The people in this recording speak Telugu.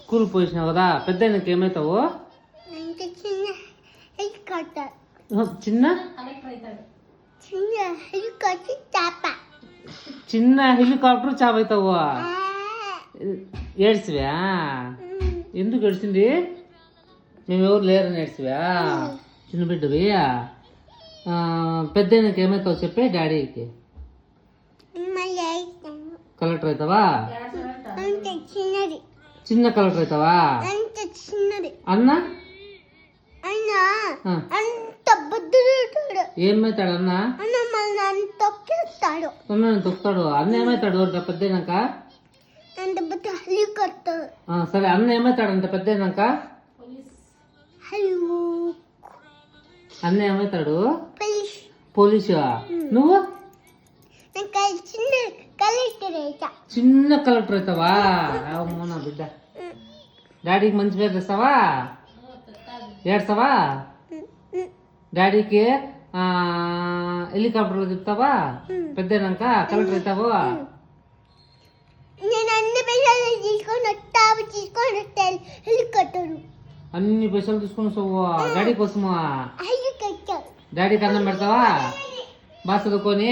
స్కూల్ పోయినావు కదా పెద్ద ఏమవుతావు? చిన్న చిన్న హెలికాప్టర్ చాప్ అవుతావు. ఏడ్చివా? ఎందుకు ఏడ్చింది? మేము ఎవరు లేరని ఏడ్చివా? చిన్న బిడ్డవి. పెద్ద ఏమవుతావు చెప్పే డాడీకి? కలెక్టర్ అవుతావా? చిన్న కలెక్టర్ అవుతావా? అన్న ఏమవుతాడు? అన్న తొక్కుతాడు. అన్న ఏమవుతాడు పెద్దనాక? సరే అన్న ఏమవుతాడు అంత పెద్దనాక? అన్న ఏమవుతాడు? పోలీసు. నువ్వు? చిన్న కలెక్టర్ అవుతావా? అమ్మో నా బిడ్డ. డాడీకి మంచి పేరు తెస్తావా? ఏడ్స్తావా? డాడీకి హెలికాప్టర్లో చెప్తావా? పెద్దనాక కలెక్టర్ అవుతావు. అన్ని పైసలు తీసుకొని వస్తావా డాడీ కోసమా? డాడీకి అన్నం పెడతావా బాగా చదువుకొని?